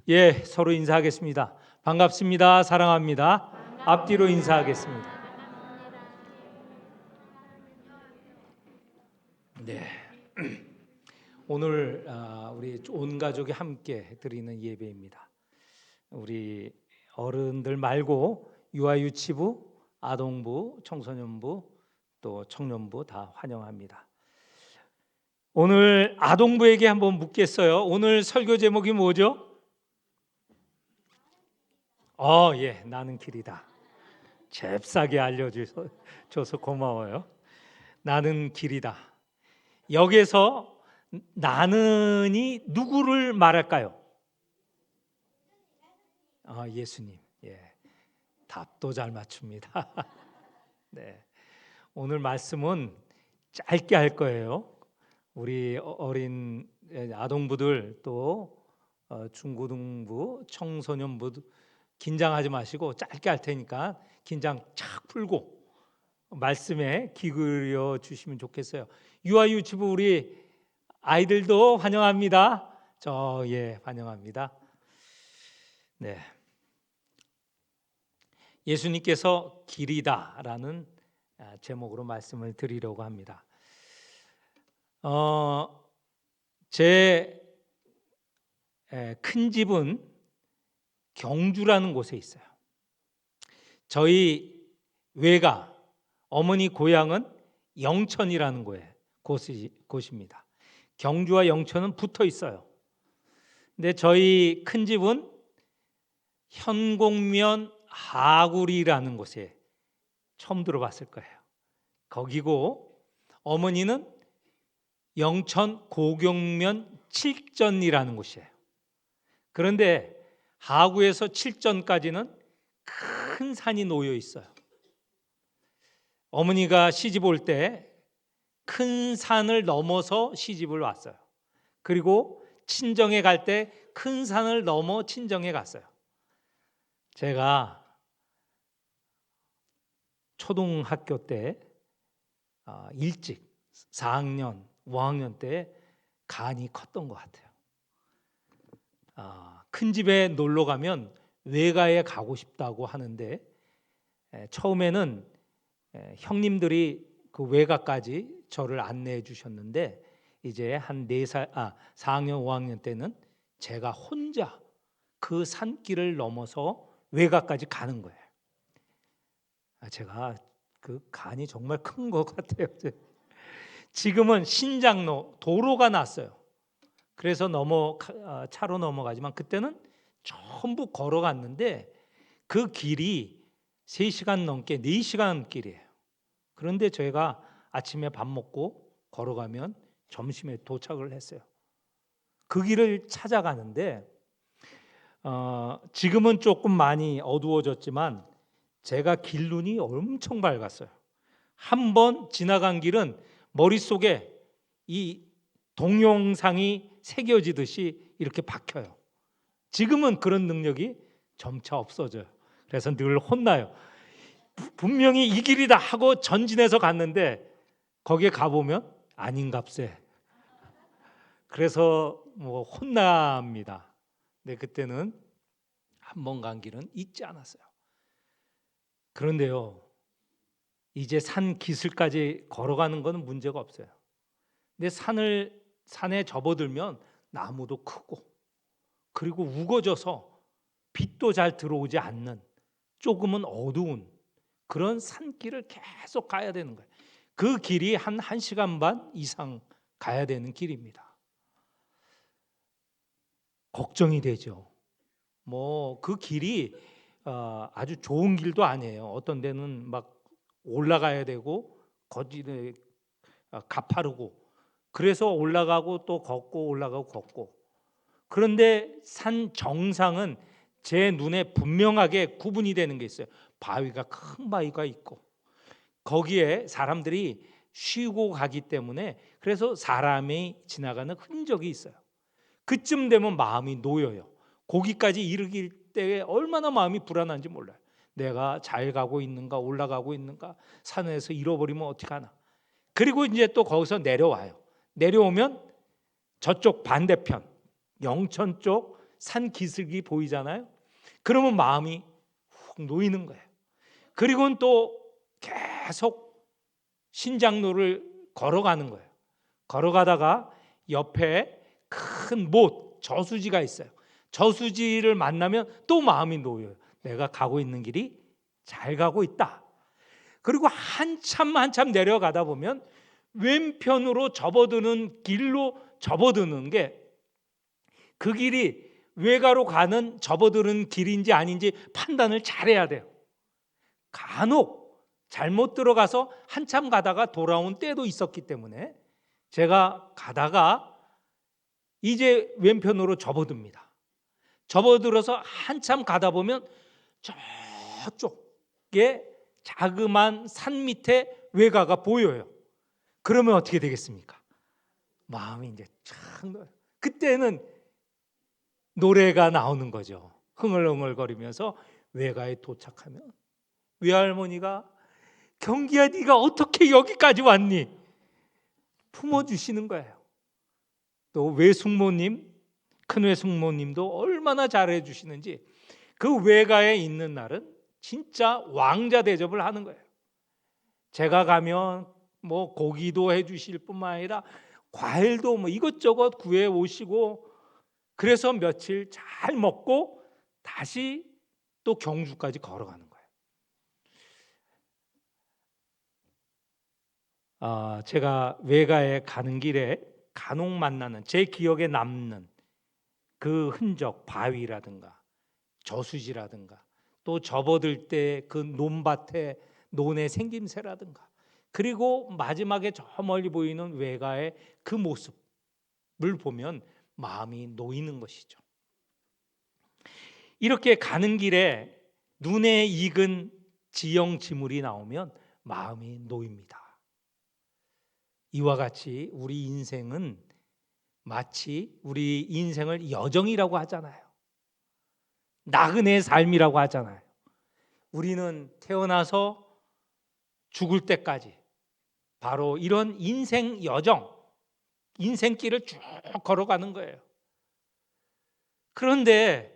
예, 서로 인사하겠습니다. 반갑습니다. 사랑합니다. 앞뒤로 인사하겠습니다. 네. 오늘 우리 온 가족이 함께 드리는 예배입니다. 우리 어른들 말고 유아유치부, 아동부, 청소년부, 또 청년부 다 환영합니다. 오늘 아동부에게 한번 묻겠어요. 오늘 설교 제목이 뭐죠? 예, 나는 길이다. 잽싸게 알려줘서 고마워요. 나는 길이다. 여기서 나는이 누구를 말할까요? 예수님. 예, 답도 잘 맞춥니다. 네, 오늘 말씀은 짧게 할 거예요. 우리 어린 아동부들 또 중고등부, 청소년부 긴장하지 마시고 짧게 할 테니까 긴장 착 풀고 말씀에 기울여 주시면 좋겠어요. 유아유치부 우리 아이들도 환영합니다. 환영합니다. 네, 예수님께서 길이다라는 제목으로 말씀을 드리려고 합니다. 제 큰 집은 경주라는 곳에 있어요. 저희 외가 어머니 고향은 영천이라는 곳입니다. 경주와 영천은 붙어 있어요. 근데 저희 큰 집은 현곡면 하구리라는 곳에 처음 들어봤을 거예요. 거기고 어머니는 영천 고경면 칠전이라는 곳이에요. 그런데 하구에서 칠전까지는 큰 산이 놓여 있어요. 어머니가 시집 올 때 큰 산을 넘어서 시집을 왔어요. 그리고 친정에 갈 때 큰 산을 넘어 친정에 갔어요. 제가 초등학교 때 일찍 4학년, 5학년 때 간이 컸던 것 같아요. 큰 집에 놀러 가면 외가에 가고 싶다고 하는데 처음에는 형님들이 그 외가까지 저를 안내해 주셨는데 이제 한 4학년, 5학년 때는 제가 혼자 그 산길을 넘어서 외가까지 가는 거예요. 제가 그 간이 정말 큰 것 같아요. 지금은 신장로 도로가 났어요. 그래서 차로 넘어가지만 그때는 전부 걸어갔는데 그 길이 3시간 넘게 4시간 길이에요. 그런데 저희가 아침에 밥 먹고 걸어가면 점심에 도착을 했어요. 그 길을 찾아가는데 지금은 조금 많이 어두워졌지만 제가 길눈이 엄청 밝았어요. 한 번 지나간 길은 머릿속에 이 동영상이 새겨지듯이 이렇게 박혀요. 지금은 그런 능력이 점차 없어져요. 그래서 늘 혼나요. 분명히 이 길이다 하고 전진해서 갔는데 거기에 가보면 아닌갑세. 그래서 혼납니다. 근데 그때는 한 번 간 길은 잊지 않았어요. 그런데요, 이제 산 기슭까지 걸어가는 것은 문제가 없어요. 근데 산에 접어들면 나무도 크고 그리고 우거져서 빛도 잘 들어오지 않는 조금은 어두운 그런 산길을 계속 가야 되는 거예요. 그 길이 한 1시간 반 이상 가야 되는 길입니다. 걱정이 되죠. 그 길이 아주 좋은 길도 아니에요. 어떤 데는 막 올라가야 되고 거기에 가파르고 그래서 올라가고 또 걷고 올라가고 걷고. 그런데 산 정상은 제 눈에 분명하게 구분이 되는 게 있어요. 큰 바위가 있고 거기에 사람들이 쉬고 가기 때문에 그래서 사람이 지나가는 흔적이 있어요. 그쯤 되면 마음이 놓여요. 거기까지 이르길 때에 얼마나 마음이 불안한지 몰라요. 내가 잘 가고 있는가, 올라가고 있는가, 산에서 잃어버리면 어떡하나. 그리고 이제 또 거기서 내려와요. 내려오면 저쪽 반대편 영천 쪽 산 기슭이 보이잖아요. 그러면 마음이 훅 놓이는 거예요. 그리고는 또 계속 신장로를 걸어가는 거예요. 걸어가다가 옆에 큰 못, 저수지가 있어요. 저수지를 만나면 또 마음이 놓여요. 내가 가고 있는 길이 잘 가고 있다. 그리고 한참 내려가다 보면 왼편으로 접어드는 길로 접어드는 게, 그 길이 외가로 가는 접어드는 길인지 아닌지 판단을 잘해야 돼요. 간혹 잘못 들어가서 한참 가다가 돌아온 때도 있었기 때문에 제가 가다가 이제 왼편으로 접어듭니다. 접어들어서 한참 가다 보면 저쪽에 자그만 산 밑에 외가가 보여요. 그러면 어떻게 되겠습니까? 마음이 이제 착 놓여요. 그때는 노래가 나오는 거죠. 흥얼흥얼거리면서 외가에 도착하면 외할머니가 경기야, 네가 어떻게 여기까지 왔니? 품어주시는 거예요. 또 외숙모님, 큰 외숙모님도 얼마나 잘해주시는지, 그 외가에 있는 날은 진짜 왕자 대접을 하는 거예요. 제가 가면 뭐 고기도 해주실 뿐만 아니라 과일도 뭐 이것저것 구해 오시고, 그래서 며칠 잘 먹고 다시 또 경주까지 걸어가는 거예요. 제가 외가에 가는 길에 간혹 만나는, 제 기억에 남는 그 흔적, 바위라든가 저수지라든가 또 접어들 때 그 논밭에 논의 생김새라든가, 그리고 마지막에 저 멀리 보이는 외가의 그 모습을 보면 마음이 놓이는 것이죠. 이렇게 가는 길에 눈에 익은 지형 지물이 나오면 마음이 놓입니다. 이와 같이 우리 인생은 마치, 우리 인생을 여정이라고 하잖아요. 나그네 삶이라고 하잖아요. 우리는 태어나서 죽을 때까지 바로 이런 인생 여정, 인생길을 쭉 걸어가는 거예요. 그런데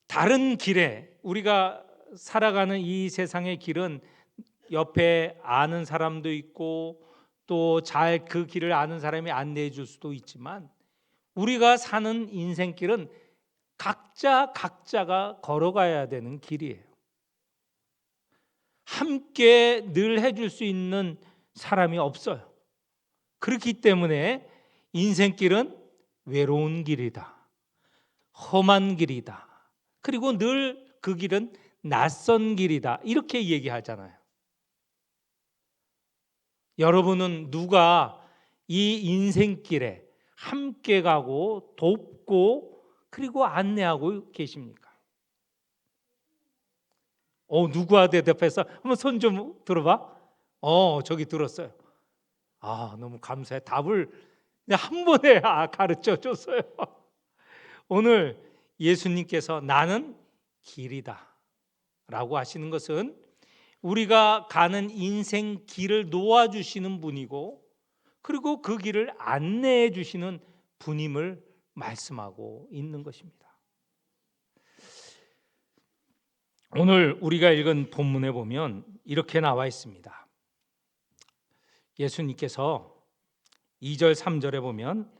다른 길에, 우리가 살아가는 이 세상의 길은 옆에 아는 사람도 있고 또 잘 그 길을 아는 사람이 안내해 줄 수도 있지만, 우리가 사는 인생길은 각자가 걸어가야 되는 길이에요. 함께 늘 해줄 수 있는 사람이 없어요. 그렇기 때문에 인생길은 외로운 길이다, 험한 길이다, 그리고 늘 그 길은 낯선 길이다, 이렇게 얘기하잖아요. 여러분은 누가 이 인생길에 함께 가고 돕고 그리고 안내하고 계십니까? 누구와 대답해서 한번 손 좀 들어봐. 저기 들었어요. 너무 감사해. 답을 한 번에 가르쳐 줬어요. 오늘 예수님께서 나는 길이다 라고 하시는 것은 우리가 가는 인생 길을 놓아주시는 분이고, 그리고 그 길을 안내해 주시는 분임을 말씀하고 있는 것입니다. 오늘 우리가 읽은 본문에 보면 이렇게 나와 있습니다. 예수님께서 2절 3절에 보면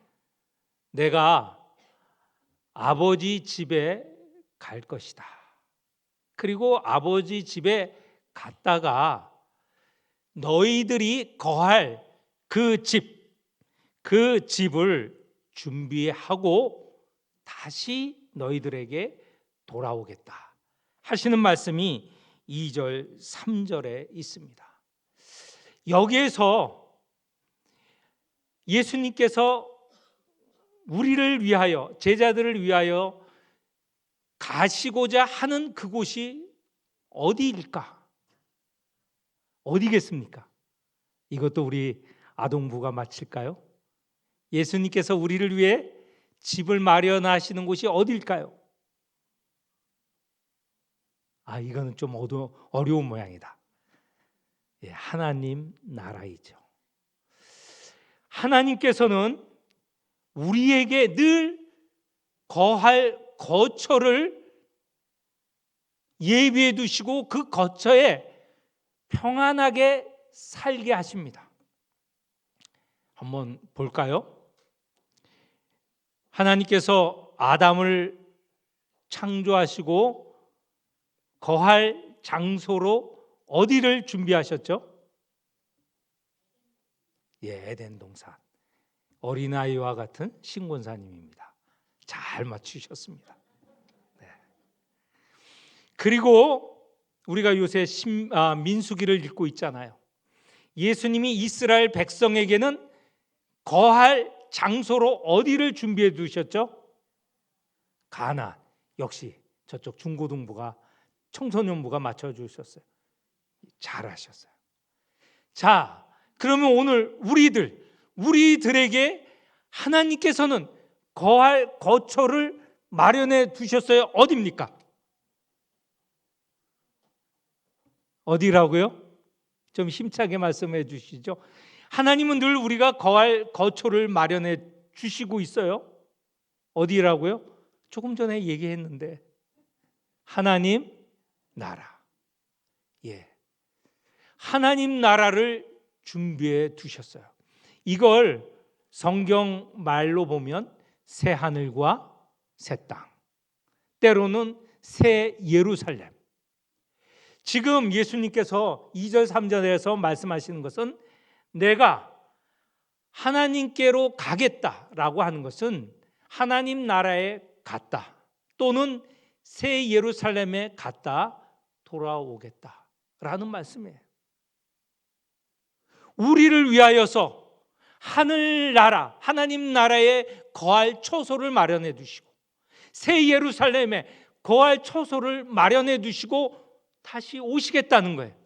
내가 아버지 집에 갈 것이다, 그리고 아버지 집에 갔다가 너희들이 거할 그 집을 준비하고 다시 너희들에게 돌아오겠다 하시는 말씀이 2절 3절에 있습니다. 여기에서 예수님께서 우리를 위하여, 제자들을 위하여 가시고자 하는 그곳이 어디일까? 어디겠습니까? 이것도 우리 아동부가 맞힐까요? 예수님께서 우리를 위해 집을 마련하시는 곳이 어디일까요? 이거는 좀 어려운 모양이다. 하나님 나라이죠. 하나님께서는 우리에게 늘 거할 거처를 예비해 두시고 그 거처에 평안하게 살게 하십니다. 한번 볼까요? 하나님께서 아담을 창조하시고 거할 장소로 어디를 준비하셨죠? 에덴 동산. 어린아이와 같은 신권사님입니다. 잘 맞추셨습니다. 네. 그리고 우리가 요새 민수기를 읽고 있잖아요. 예수님이 이스라엘 백성에게는 거할 장소로 어디를 준비해 두셨죠? 가나안. 역시 저쪽 중고등부가 청소년부가 맞춰주셨어요. 잘하셨어요. 자, 그러면 오늘 우리들에게 하나님께서는 거할 거처를 마련해 두셨어요. 어디입니까? 어디라고요? 좀 힘차게 말씀해 주시죠. 하나님은 늘 우리가 거할 거처를 마련해 주시고 있어요. 어디라고요? 조금 전에 얘기했는데 하나님 나라. 하나님 나라를 준비해 두셨어요. 이걸 성경 말로 보면 새 하늘과 새 땅, 때로는 새 예루살렘. 지금 예수님께서 2절 3절에서 말씀하시는 것은 내가 하나님께로 가겠다라고 하는 것은 하나님 나라에 갔다 또는 새 예루살렘에 갔다 돌아오겠다라는 말씀이에요. 우리를 위하여서 하늘나라, 하나님 나라에 거할 처소를 마련해 두시고 새 예루살렘에 거할 처소를 마련해 두시고 다시 오시겠다는 거예요.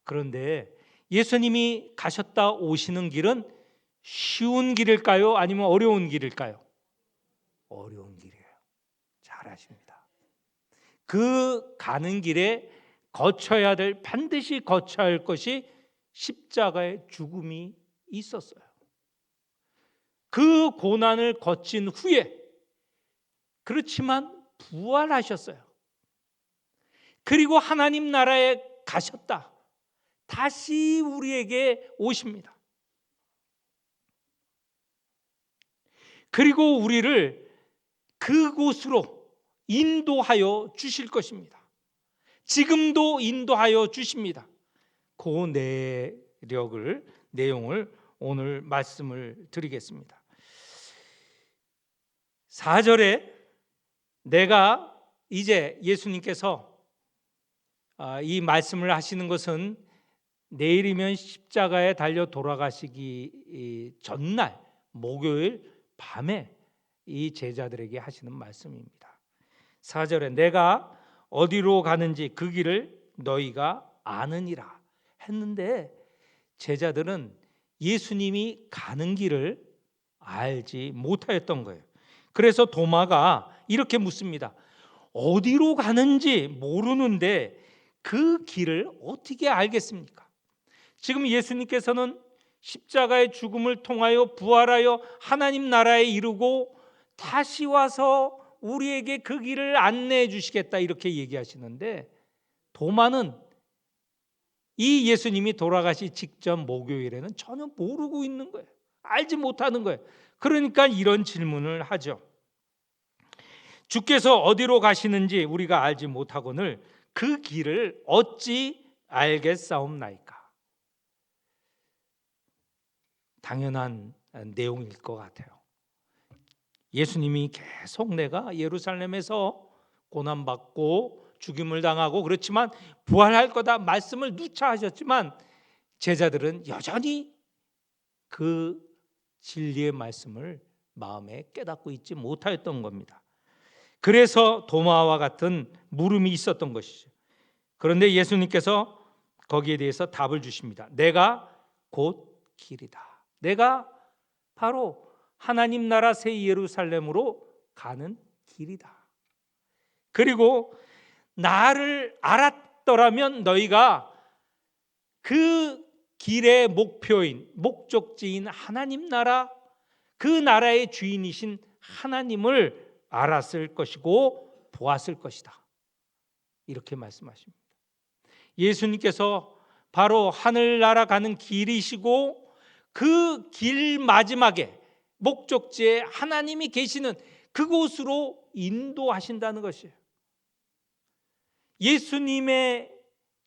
그런데 예수님이 가셨다 오시는 길은 쉬운 길일까요? 아니면 어려운 길일까요? 어려운 길이에요. 잘 아십니다. 그 가는 길에 거쳐야 될, 반드시 거쳐야 할 것이 십자가의 죽음이 있었어요. 그 고난을 거친 후에 그렇지만 부활하셨어요. 그리고 하나님 나라에 가셨다. 다시 우리에게 오십니다. 그리고 우리를 그곳으로 인도하여 주실 것입니다. 지금도 인도하여 주십니다. 그 내용을 오늘 말씀을 드리겠습니다. 4절에 내가 이제 예수님께서 이 말씀을 하시는 것은 내일이면 십자가에 달려 돌아가시기 전날 목요일 밤에 이 제자들에게 하시는 말씀입니다. 4절에 내가 어디로 가는지 그 길을 너희가 아느니라 했는데 제자들은 예수님이 가는 길을 알지 못하였던 거예요. 그래서 도마가 이렇게 묻습니다. 어디로 가는지 모르는데 그 길을 어떻게 알겠습니까? 지금 예수님께서는 십자가의 죽음을 통하여 부활하여 하나님 나라에 이르고 다시 와서 우리에게 그 길을 안내해 주시겠다 이렇게 얘기하시는데 도마는 이 예수님이 돌아가시 직전 목요일에는 전혀 모르고 있는 거예요. 알지 못하는 거예요. 그러니까 이런 질문을 하죠. 주께서 어디로 가시는지 우리가 알지 못하거늘 그 길을 어찌 알겠사옵나이까? 당연한 내용일 것 같아요. 예수님이 계속 내가 예루살렘에서 고난받고 죽임을 당하고 그렇지만 부활할 거다 말씀을 누차 하셨지만 제자들은 여전히 그 진리의 말씀을 마음에 깨닫고 있지 못하였던 겁니다. 그래서 도마와 같은 물음이 있었던 것이죠. 그런데 예수님께서 거기에 대해서 답을 주십니다. 내가 곧 길이다. 내가 바로 하나님 나라 새 예루살렘으로 가는 길이다. 그리고 나를 알았더라면 너희가 그 길의 목표인 목적지인 하나님 나라 그 나라의 주인이신 하나님을 알았을 것이고 보았을 것이다. 이렇게 말씀하십니다. 예수님께서 바로 하늘나라 가는 길이시고 그 길 마지막에 목적지에 하나님이 계시는 그곳으로 인도하신다는 것이에요. 예수님의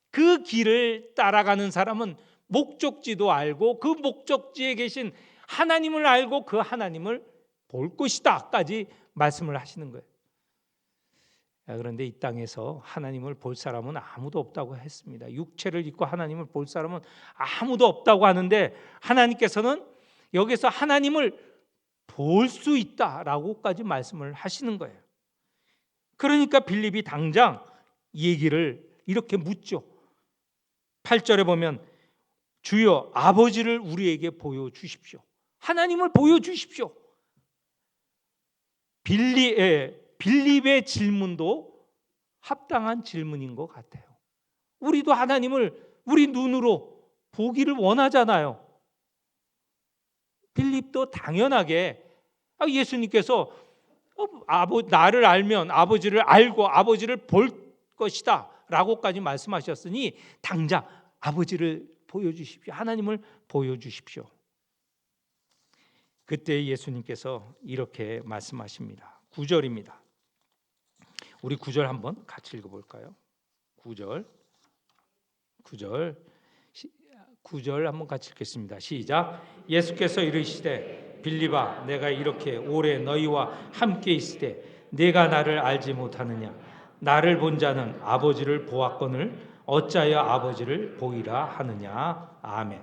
그 길을 따라가는 사람은 목적지도 알고 그 목적지에 계신 하나님을 알고 그 하나님을 볼 것이다까지 말씀을 하시는 거예요. 그런데 이 땅에서 하나님을 볼 사람은 아무도 없다고 했습니다. 육체를 입고 하나님을 볼 사람은 아무도 없다고 하는데 하나님께서는 여기서 하나님을 볼 수 있다라고까지 말씀을 하시는 거예요. 그러니까 빌립이 당장 얘기를 이렇게 묻죠. 8절에 보면 주여 아버지를 우리에게 보여주십시오. 하나님을 보여주십시오. 빌립의 질문도 합당한 질문인 것 같아요. 우리도 하나님을 우리 눈으로 보기를 원하잖아요. 빌립도 당연하게 예수님께서 나를 알면 아버지를 알고 아버지를 볼 것이다 라고까지 말씀하셨으니 당장 아버지를 보여주십시오. 하나님을 보여주십시오. 그때 예수님께서 이렇게 말씀하십니다. 9절입니다. 우리 9절 한번 같이 읽어볼까요? 9절 한번 같이 읽겠습니다. 시작. 예수께서 이르시되 빌립아 내가 이렇게 오래 너희와 함께 있을 때 내가 나를 알지 못하느냐? 나를 본 자는 아버지를 보았거늘 어찌하여 아버지를 보이라 하느냐? 아멘.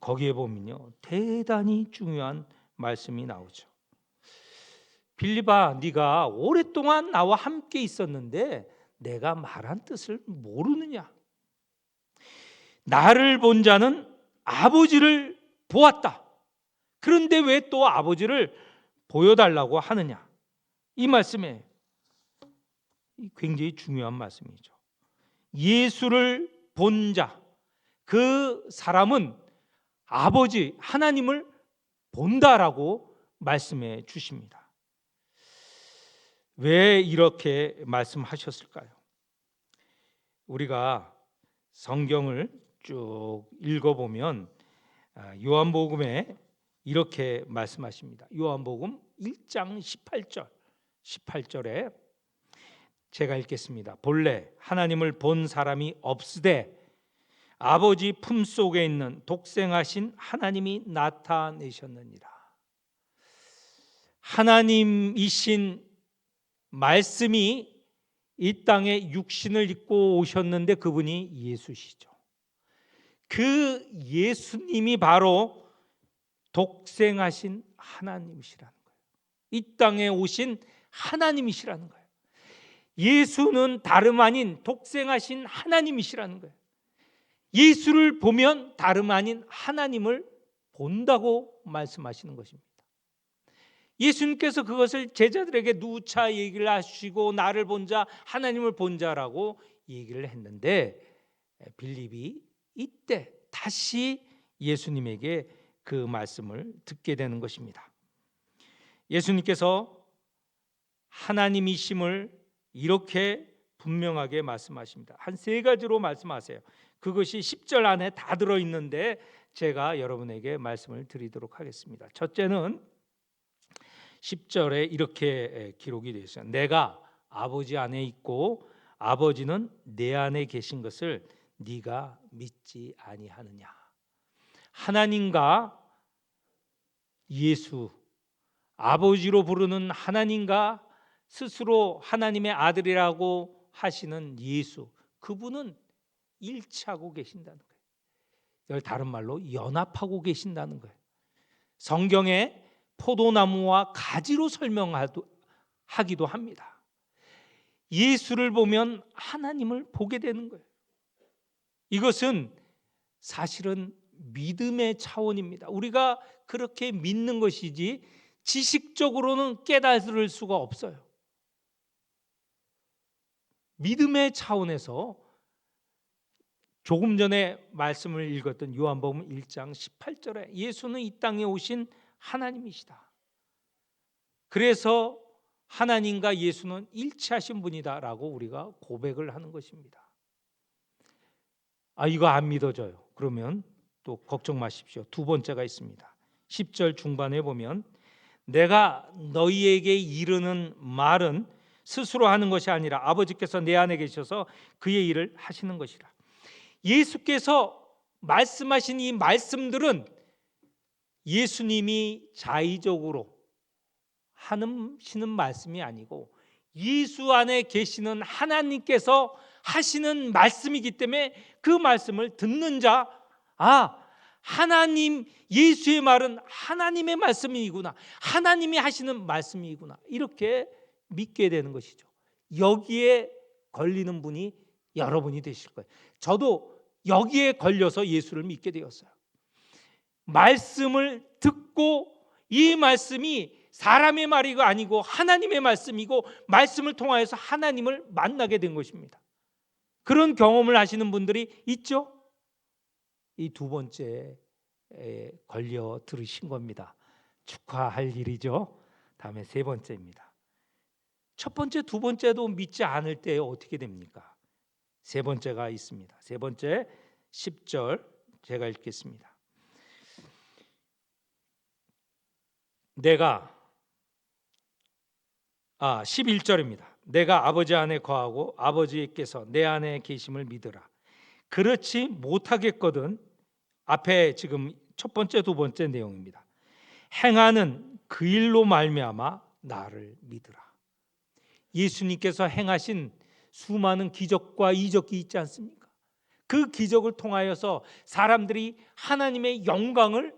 거기에 보면요 대단히 중요한 말씀이 나오죠. 빌립아 네가 오랫동안 나와 함께 있었는데 내가 말한 뜻을 모르느냐? 나를 본 자는 아버지를 보았다. 그런데 왜 또 아버지를 보여달라고 하느냐? 이 말씀에 굉장히 중요한 말씀이죠. 예수를 본 자, 그 사람은 아버지 하나님을 본다라고 말씀해 주십니다. 왜 이렇게 말씀하셨을까요? 우리가 성경을 쭉 읽어보면 요한복음에 이렇게 말씀하십니다. 요한복음 1장 18절에 제가 읽겠습니다. 본래 하나님을 본 사람이 없으되 아버지 품속에 있는 독생하신 하나님이 나타내셨느니라. 하나님이신 말씀이 이 땅에 육신을 입고 오셨는데 그분이 예수시죠. 그 예수님이 바로 독생하신 하나님이시라는 거예요. 이 땅에 오신 하나님이시라는 거예요. 예수는 다름 아닌 독생하신 하나님이시라는 거예요. 예수를 보면 다름 아닌 하나님을 본다고 말씀하시는 것입니다. 예수님께서 그것을 제자들에게 누차 얘기를 하시고 나를 본 자, 하나님을 본 자라고 얘기를 했는데 빌립이 이때 다시 예수님에게 그 말씀을 듣게 되는 것입니다. 예수님께서 하나님이심을 이렇게 분명하게 말씀하십니다. 한 세 가지로 말씀하세요. 그것이 10절 안에 다 들어있는데 제가 여러분에게 말씀을 드리도록 하겠습니다. 첫째는 10절에 이렇게 기록이 되어 있어요. 내가 아버지 안에 있고 아버지는 내 안에 계신 것을 네가 믿지 아니하느냐? 하나님과 예수, 아버지로 부르는 하나님과 스스로 하나님의 아들이라고 하시는 예수, 그분은 일치하고 계신다는 거예요. 이걸 다른 말로 연합하고 계신다는 거예요. 성경에 포도나무와 가지로 설명하기도 합니다. 예수를 보면 하나님을 보게 되는 거예요. 이것은 사실은 믿음의 차원입니다. 우리가 그렇게 믿는 것이지 지식적으로는 깨달을 수가 없어요. 믿음의 차원에서 조금 전에 말씀을 읽었던 요한복음 1장 18절에 예수는 이 땅에 오신 하나님이시다. 그래서 하나님과 예수는 일치하신 분이다라고 우리가 고백을 하는 것입니다. 이거 안 믿어져요. 그러면 또 걱정 마십시오. 두 번째가 있습니다. 10절 중반에 보면 내가 너희에게 이르는 말은 스스로 하는 것이 아니라 아버지께서 내 안에 계셔서 그의 일을 하시는 것이라. 예수께서 말씀하신 이 말씀들은 예수님이 자의적으로 하시는 말씀이 아니고 예수 안에 계시는 하나님께서 하시는 말씀이기 때문에 그 말씀을 듣는 자, 하나님, 예수의 말은 하나님의 말씀이구나, 하나님이 하시는 말씀이구나, 이렇게 믿게 되는 것이죠. 여기에 걸리는 분이 여러분이 되실 거예요. 저도 여기에 걸려서 예수를 믿게 되었어요. 말씀을 듣고 이 말씀이 사람의 말이 아니고 하나님의 말씀이고 말씀을 통하여서 하나님을 만나게 된 것입니다. 그런 경험을 하시는 분들이 있죠. 이 두 번째에 걸려 들으신 겁니다. 축하할 일이죠. 다음에 세 번째입니다. 첫 번째, 두 번째도 믿지 않을 때 어떻게 됩니까? 세 번째가 있습니다. 세 번째 10절 제가 읽겠습니다. 내가 11절입니다. 내가 아버지 안에 거하고 아버지께서 내 안에 계심을 믿으라. 그렇지 못하겠거든. 앞에 지금 첫 번째, 두 번째 내용입니다. 행하는 그 일로 말미암아 나를 믿으라. 예수님께서 행하신 수많은 기적과 이적이 있지 않습니까? 그 기적을 통하여서 사람들이 하나님의 영광을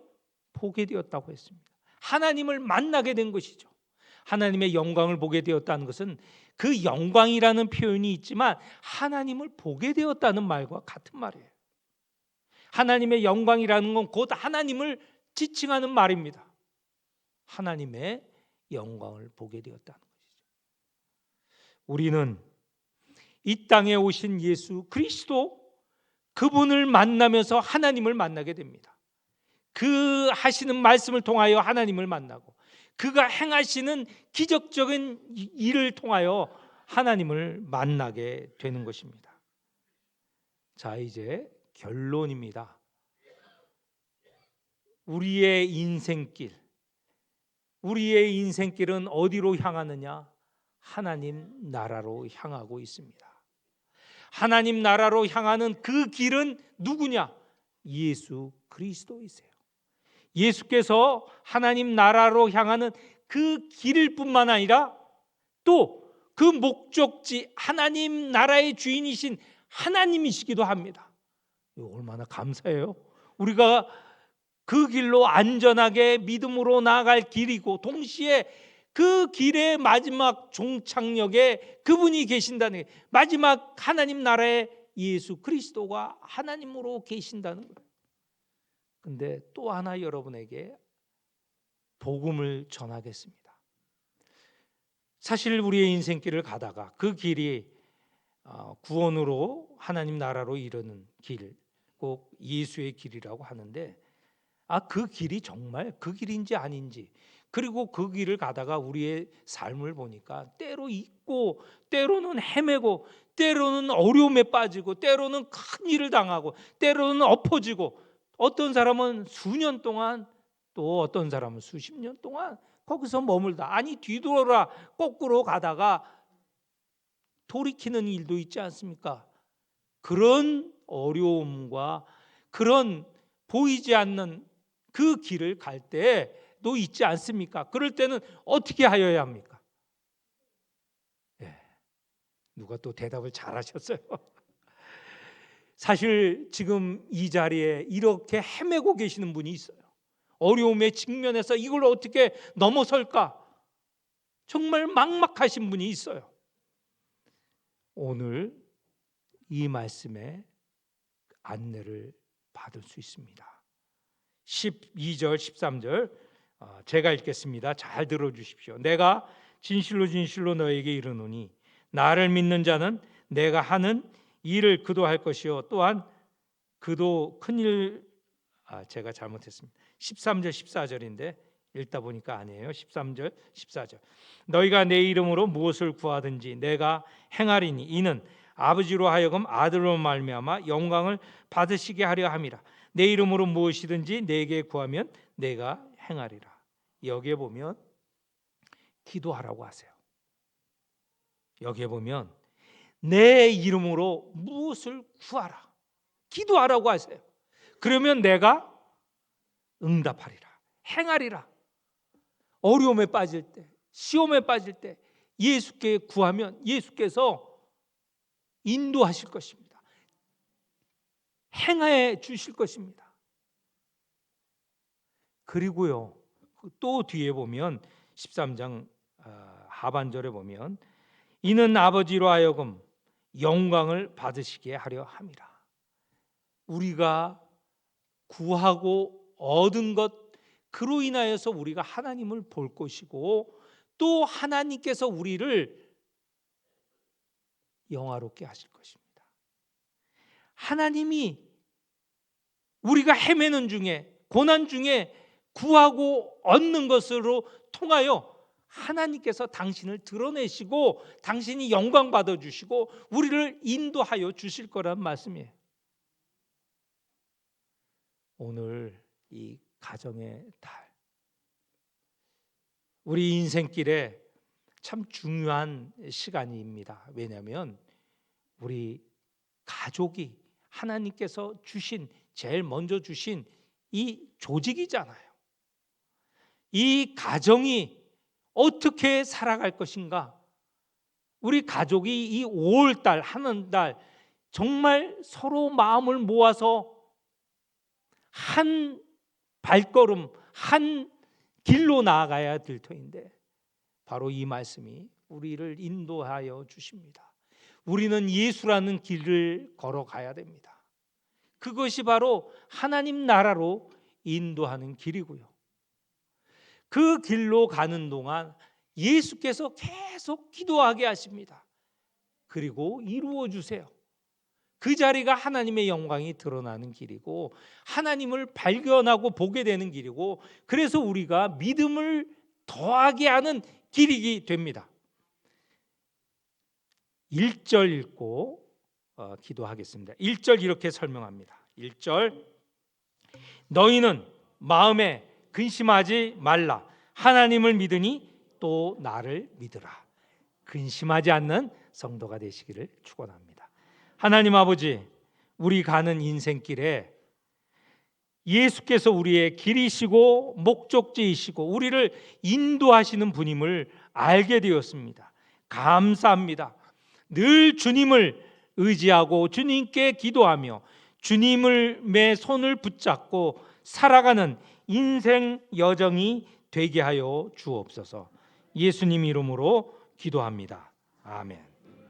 보게 되었다고 했습니다. 하나님을 만나게 된 것이죠. 하나님의 영광을 보게 되었다는 것은 그 영광이라는 표현이 있지만 하나님을 보게 되었다는 말과 같은 말이에요. 하나님의 영광이라는 건 곧 하나님을 지칭하는 말입니다. 하나님의 영광을 보게 되었다는 것이죠. 우리는 이 땅에 오신 예수 그리스도, 그분을 만나면서 하나님을 만나게 됩니다. 그 하시는 말씀을 통하여 하나님을 만나고 그가 행하시는 기적적인 일을 통하여 하나님을 만나게 되는 것입니다. 자, 이제 결론입니다. 우리의 인생길은 어디로 향하느냐? 하나님 나라로 향하고 있습니다. 하나님 나라로 향하는 그 길은 누구냐? 예수 그리스도이세요. 예수께서 하나님 나라로 향하는 그 길일 뿐만 아니라 또 그 목적지, 하나님 나라의 주인이신 하나님이시기도 합니다. 얼마나 감사해요. 우리가 그 길로 안전하게 믿음으로 나아갈 길이고 동시에 그 길의 마지막 종착역에 그분이 계신다는, 마지막 하나님 나라의 예수 그리스도가 하나님으로 계신다는 거예요. 근데 또 하나 여러분에게 복음을 전하겠습니다. 사실 우리의 인생길을 가다가 그 길이 구원으로 하나님 나라로 이르는 길, 꼭 예수의 길이라고 하는데 그 길이 정말 그 길인지 아닌지, 그리고 그 길을 가다가 우리의 삶을 보니까 때로 잊고 때로는 헤매고 때로는 어려움에 빠지고 때로는 큰 일을 당하고 때로는 엎어지고, 어떤 사람은 수년 동안, 또 어떤 사람은 수십 년 동안 거기서 머물다, 아니 뒤돌아 거꾸로 가다가 돌이키는 일도 있지 않습니까? 그런 어려움과 그런 보이지 않는 그 길을 갈 때도 있지 않습니까? 그럴 때는 어떻게 하여야 합니까? 누가 또 대답을 잘하셨어요. 사실 지금 이 자리에 이렇게 헤매고 계시는 분이 있어요. 어려움에 직면해서 이걸 어떻게 넘어설까? 정말 막막하신 분이 있어요. 오늘 이 말씀에 안내를 받을 수 있습니다. 12절 13절 제가 읽겠습니다. 잘 들어주십시오. 내가 진실로 진실로 너에게 이르노니 나를 믿는 자는 내가 하는 일을 그도 할 것이요 또한 그도 큰일, 제가 잘못했습니다. 13절 14절인데 읽다 보니까 아니에요. 13절, 14절. 너희가 내 이름으로 무엇을 구하든지 내가 행하리니 이는 아버지로 하여금 아들로 말미암아 영광을 받으시게 하려 함이라. 내 이름으로 무엇이든지 내게 구하면 내가 행하리라. 여기에 보면 기도하라고 하세요. 여기에 보면 내 이름으로 무엇을 구하라. 기도하라고 하세요. 그러면 내가 응답하리라. 행하리라. 어려움에 빠질 때, 시험에 빠질 때 예수께 구하면 예수께서 인도하실 것입니다. 행해 주실 것입니다. 그리고요, 또 뒤에 보면 13장 하반절에 보면 이는 아버지로 하여금 영광을 받으시게 하려 함이라. 우리가 구하고 얻은 것, 그로 인하여서 우리가 하나님을 볼 것이고 또 하나님께서 우리를 영화롭게 하실 것입니다. 하나님이 우리가 헤매는 중에, 고난 중에 구하고 얻는 것으로 통하여 하나님께서 당신을 드러내시고 당신이 영광 받아주시고 우리를 인도하여 주실 거란 말씀이에요. 오늘 이 가정의 달, 우리 인생길에 참 중요한 시간입니다. 왜냐하면 우리 가족이 하나님께서 주신, 제일 먼저 주신 이 조직이잖아요. 이 가정이 어떻게 살아갈 것인가? 우리 가족이 이 5월달 하는 달 정말 서로 마음을 모아서 한 발걸음, 한 길로 나아가야 될 터인데 바로 이 말씀이 우리를 인도하여 주십니다. 우리는 예수라는 길을 걸어가야 됩니다. 그것이 바로 하나님 나라로 인도하는 길이고요. 그 길로 가는 동안 예수께서 계속 기도하게 하십니다. 그리고 이루어 주세요. 그 자리가 하나님의 영광이 드러나는 길이고 하나님을 발견하고 보게 되는 길이고 그래서 우리가 믿음을 더하게 하는 길이 됩니다. 1절 읽고 기도하겠습니다. 1절 이렇게 설명합니다. 1절 너희는 마음에 근심하지 말라. 하나님을 믿으니 또 나를 믿으라. 근심하지 않는 성도가 되시기를 축원합니다. 하나님 아버지, 우리 가는 인생길에 예수께서 우리의 길이시고 목적지이시고 우리를 인도하시는 분임을 알게 되었습니다. 감사합니다. 늘 주님을 의지하고 주님께 기도하며 주님의 손을 붙잡고 살아가는 인생 여정이 되게 하여 주옵소서. 예수님 이름으로 기도합니다. 아멘.